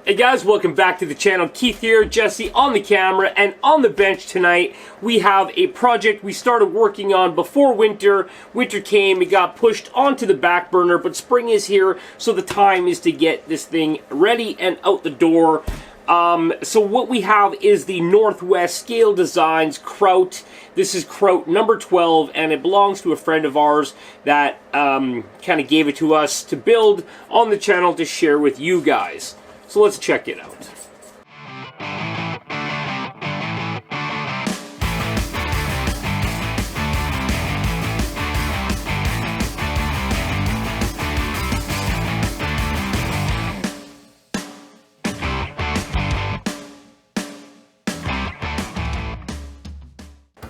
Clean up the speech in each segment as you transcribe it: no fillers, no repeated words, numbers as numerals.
Hey guys, welcome back to the channel. Keith here, Jesse on the camera, and on the bench tonight we have a project we started working on before winter. Winter came, it got pushed onto the back burner, but spring is here, so the time is to get this thing ready and out the door. So what we have is the Nortwest Scale Designs Kraut. This is Kraut number 12, and it belongs to a friend of ours that kind of gave it to us to build on the channel to share with you guys. So let's check it out.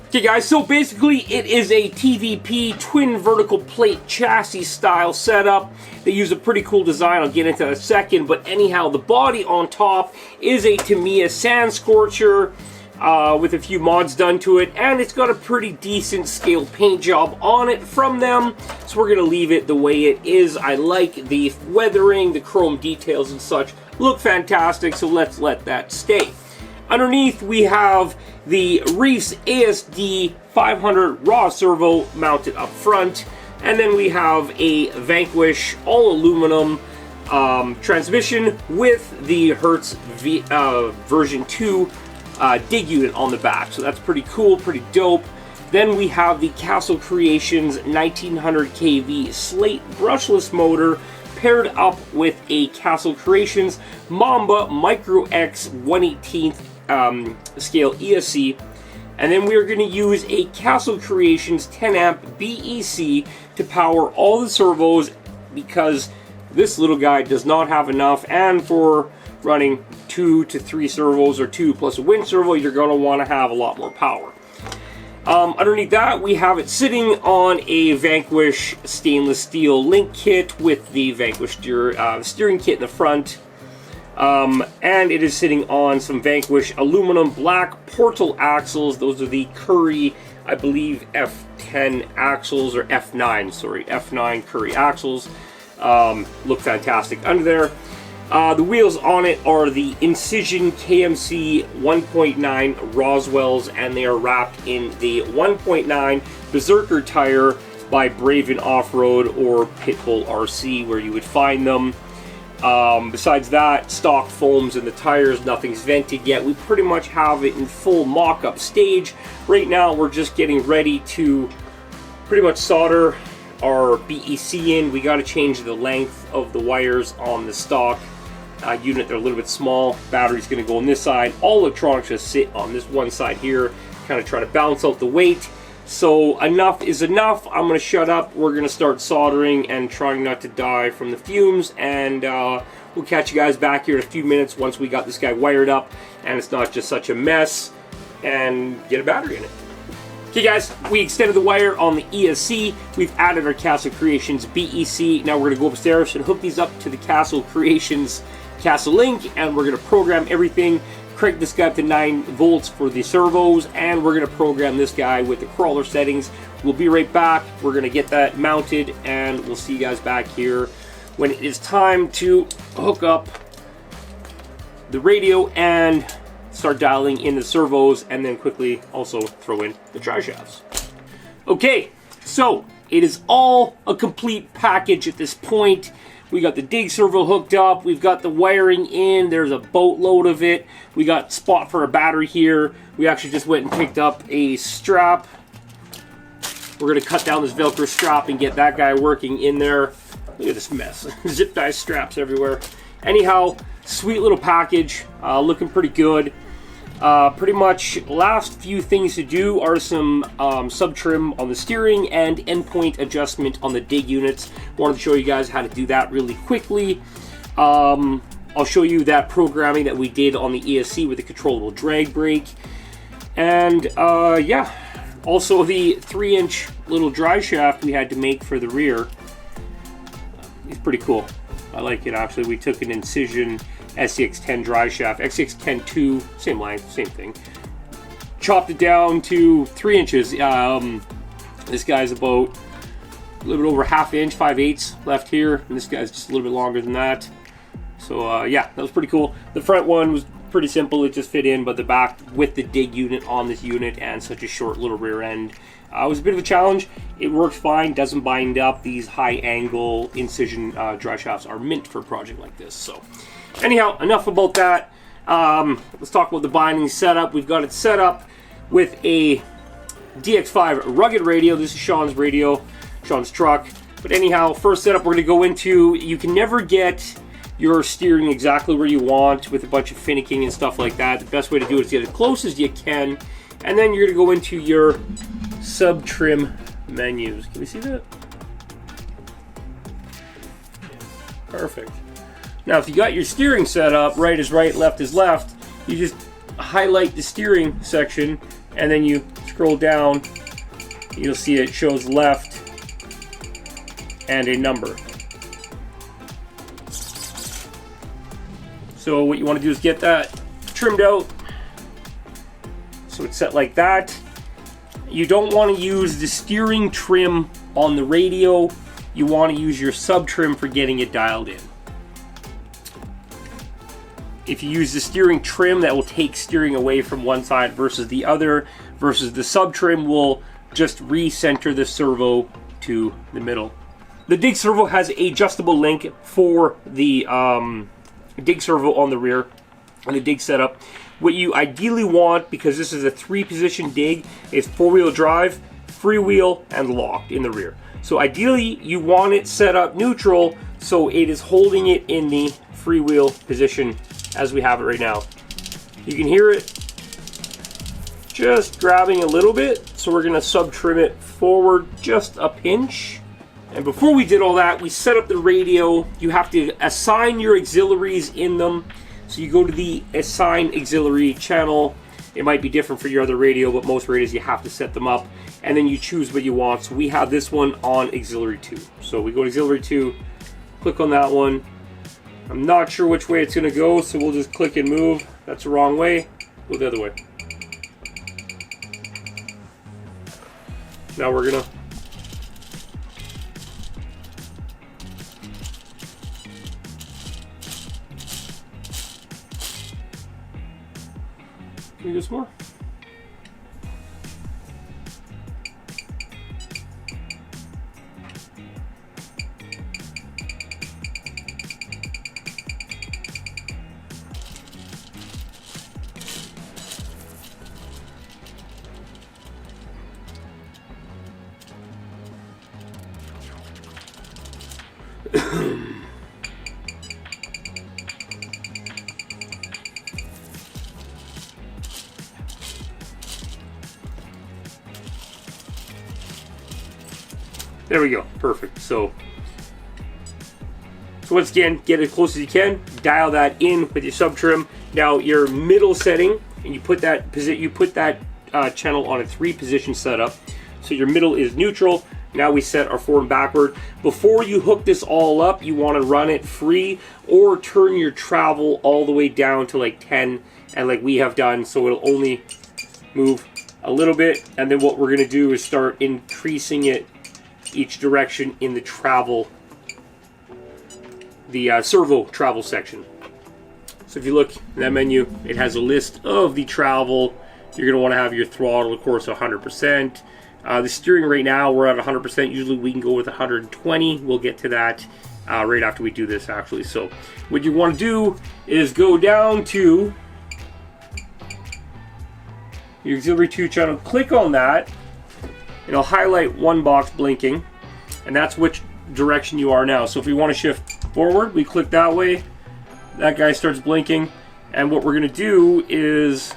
Okay guys, so basically it is a TVP twin vertical plate chassis style setup. They use a pretty cool design, I'll get into that in a second, but anyhow, the body on top is a Tamiya Sand Scorcher with a few mods done to it, and it's got a pretty decent scale paint job on it from them, so we're going to leave it the way it is. I like the weathering, the chrome details and such look fantastic, so let's let that stay. Underneath we have the Reef's ASD 500 raw servo mounted up front, and then we have a Vanquish all aluminum transmission with the Hertz version 2 dig unit on the back, so that's pretty cool, pretty dope. Then we have the Castle Creations 1900 kV slate brushless motor paired up with a Castle Creations Mamba Micro X 1/18 scale ESC, and then we're going to use a Castle Creations 10 amp BEC to power all the servos, because this little guy does not have enough, and for running 2 to 3 servos or 2 plus a wind servo, you're going to want to have a lot more power. Underneath that, we have it sitting on a Vanquish stainless steel link kit with the Vanquish steering kit in the front. And it is sitting on some Vanquish aluminum black portal axles. Those are the Curry, I believe, F10 axles, or F9, sorry, F9 Curry axles. Look fantastic under there. The wheels on it are the Incision KMC 1.9 Roswells, and they are wrapped in the 1.9 Berserker tire by Braven Off-Road or Pitbull RC, where you would find them. Besides that, stock foams in the tires, nothing's vented yet. We pretty much have it in full mock-up stage. Right now we're just getting ready to pretty much solder our BEC in. We got to change the length of the wires on the stock unit. They're a little bit small. Battery's going to go on this side. All electronics just sit on this one side here, kind of try to balance out the weight. So enough is enough. I'm going to shut up. We're going to start soldering and trying not to die from the fumes, and we'll catch you guys back here in a few minutes once we got this guy wired up and it's not just such a mess, and get a battery in it. Okay guys, we extended the wire on the ESC. We've added our Castle Creations BEC. Now we're going to go upstairs and hook these up to the Castle Creations Castle Link, and we're going to program everything. Crank this guy up to 9 volts for the servos, and we're going to program this guy with the crawler settings. We'll be right back. We're going to get that mounted, and we'll see you guys back here when it is time to hook up the radio and start dialing in the servos, and then quickly also throw in the drive shafts. Okay, so it is all a complete package at this point. We got the dig servo hooked up, we've got the wiring in, there's a boatload of it, we got a spot for a battery here. We actually just went and picked up a strap. We're going to cut down this Velcro strap and get that guy working in there. Look at this mess, zip tie straps everywhere. Anyhow, sweet little package, looking pretty good. Pretty much last few things to do are some sub trim on the steering and endpoint adjustment on the dig units. Wanted to show you guys how to do that really quickly. I'll show you that programming that we did on the ESC with the controllable drag brake. And yeah, also the 3-inch little drive shaft we had to make for the rear. It's pretty cool. I like it actually. We took an Incision SCX10 drive shaft, SCX10-2, same length, same thing. Chopped it down to 3 inches. This guy's about a little bit over ½ inch, 5/8 left here, and this guy's just a little bit longer than that. So yeah, that was pretty cool. The front one was pretty simple, it just fit in, but the back with the dig unit on this unit and such a short little rear end was a bit of a challenge. It works fine, doesn't bind up. These high angle incision drive shafts are mint for a project like this. So anyhow, enough about that. Let's talk about the binding setup. We've got it set up with a DX5 rugged radio. This is Sean's radio, Sean's truck. But anyhow, first setup we're going to go into, you can never get your steering exactly where you want with a bunch of finicking and stuff like that. The best way to do it is get as close as you can, and then you're going to go into your sub-trim menus. Can we see that? Perfect. Now, if you got your steering set up, right is right, left is left, you just highlight the steering section, and then you scroll down, you'll see it shows left and a number. So what you want to do is get that trimmed out. So it's set like that. You don't want to use the steering trim on the radio. You want to use your sub trim for getting it dialed in. If you use the steering trim, that will take steering away from one side versus the other, versus the sub trim will just recenter the servo to the middle. The dig servo has an adjustable link for the dig servo on the rear and the dig setup. What you ideally want, because this is a 3-position dig, is 4-wheel drive, freewheel, and locked in the rear. So ideally you want it set up neutral so it is holding it in the freewheel position as we have it right now. You can hear it just grabbing a little bit, so we're going to sub trim it forward just a pinch. And before we did all that, we set up the radio. You have to assign your auxiliaries in them. So you go to the assign auxiliary channel. It might be different for your other radio, but most radios you have to set them up. And then you choose what you want. So we have this one on auxiliary 2. So we go to auxiliary 2, click on that one. I'm not sure which way it's going to go, so we'll just click and move. That's the wrong way. Go the other way. Now we're going to Can you do some more? There we go, perfect. So once again, get as close as you can, dial that in with your sub trim. Now your middle setting, and you put that channel on a 3-position setup. So your middle is neutral. Now we set our forward and backward. Before you hook this all up, you want to run it free or turn your travel all the way down to like 10, and like we have done, so it'll only move a little bit. And then what we're going to do is start increasing it each direction in the travel, the servo travel section. So if you look in that menu, it has a list of the travel. You're going to want to have your throttle, of course, 100%. The steering right now, we're at 100%. Usually we can go with 120. We'll get to that right after we do this, actually. So what you want to do is go down to your auxiliary 2 channel, click on that, and I'll highlight one box blinking, and that's which direction you are now. So if we want to shift forward, we click that way, that guy starts blinking, and what we're going to do is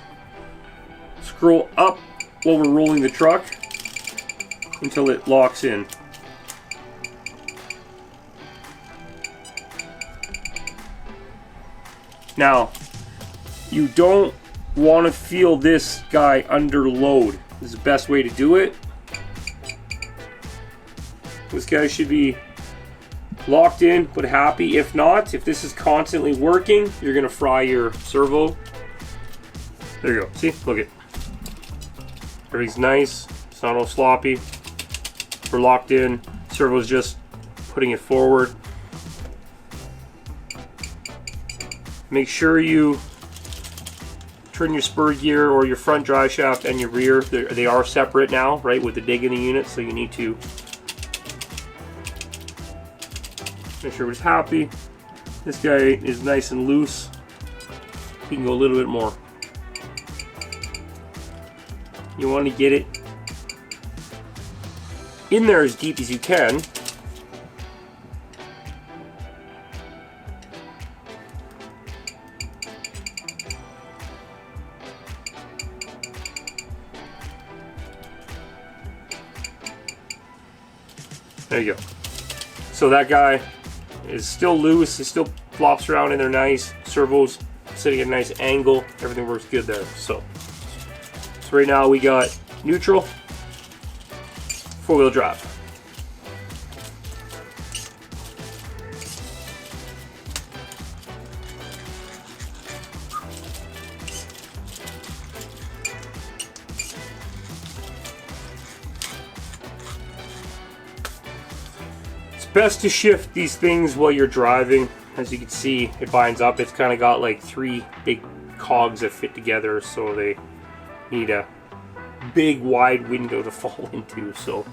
scroll up while we're rolling the truck until it locks in. Now, you don't want to feel this guy under load. This is the best way to do it. This guy should be locked in but happy. If not, if this is constantly working, you're gonna fry your servo. There you go. See, look at everything's nice. It's not all sloppy. We're locked in. Servo's just putting it forward. Make sure you turn your spur gear or your front drive shaft and your rear. They are separate now, right, with the dig in the unit, so you need to make sure it's happy. This guy is nice and loose. He can go a little bit more. You want to get it in there as deep as you can. There you go. So that guy is still loose. It still flops around in there nice. Servo's sitting at a nice angle. Everything works good there. So right now we got neutral, four-wheel drive. It's best to shift these things while you're driving. As you can see, it binds up. It's kind of got like three big cogs that fit together, so they need a big wide window to fall into. So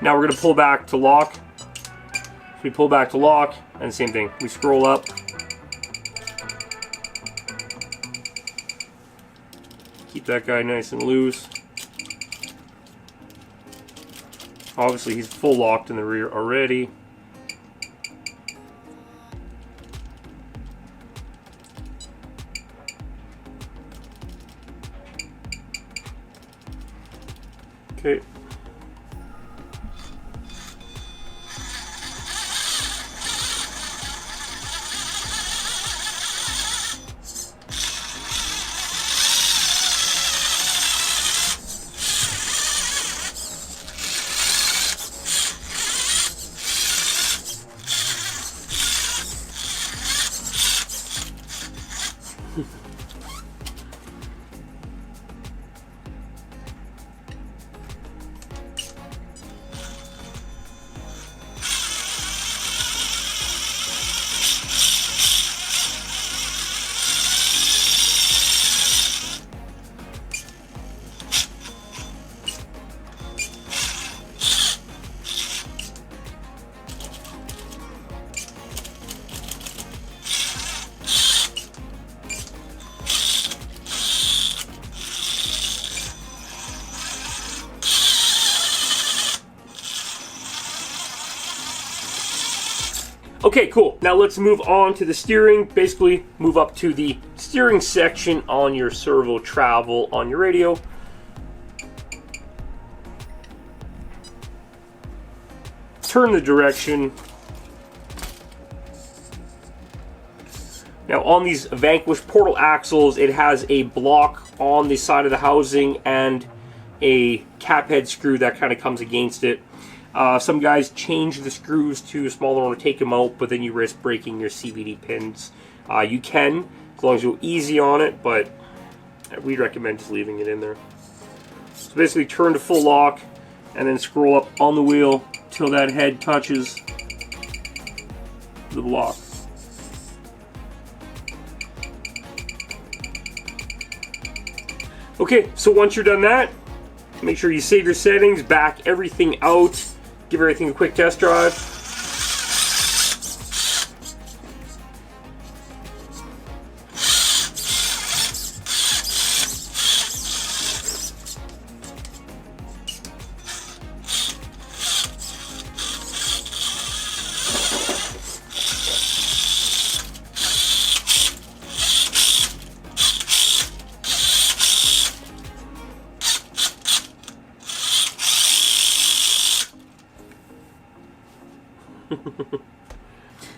now we're going to pull back to lock. So we pull back to lock, and the same thing. We scroll up. Keep that guy nice and loose. Obviously he's full locked in the rear already. Okay. Okay, cool. Now let's move on to the steering. Basically, move up to the steering section on your servo travel on your radio. Turn the direction. Now on these Vanquish Portal axles, it has a block on the side of the housing and a cap head screw that kind of comes against it. Some guys change the screws to a smaller one or take them out, but then you risk breaking your CVD pins. You can, as long as you go easy on it, but we'd recommend just leaving it in there. So basically turn to full lock and then scroll up on the wheel till that head touches the block. Okay, so once you're done that, make sure you save your settings, back everything out, give everything a quick test drive.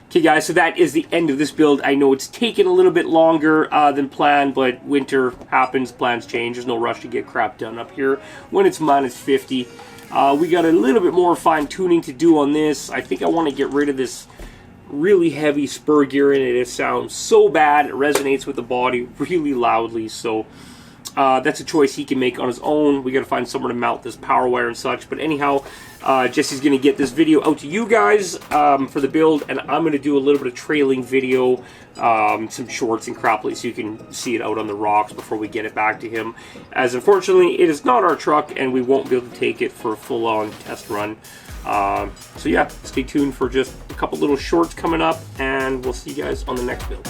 Okay guys, so that is the end of this build. I know it's taken a little bit longer than planned, but winter happens, plans change. There's no rush to get crap done up here when it's -50. We got a little bit more fine tuning to do on this. I think I want to get rid of this really heavy spur gear in it. It sounds so bad. It resonates with the body really loudly, so That's a choice he can make on his own. We got to find somewhere to mount this power wire and such. But anyhow, Jesse's going to get this video out to you guys for the build, and I'm going to do a little bit of trailing video, some shorts and Kraut so you can see it out on the rocks before we get it back to him. As unfortunately, it is not our truck, and we won't be able to take it for a full-on test run. So yeah, stay tuned for just a couple little shorts coming up, and we'll see you guys on the next build.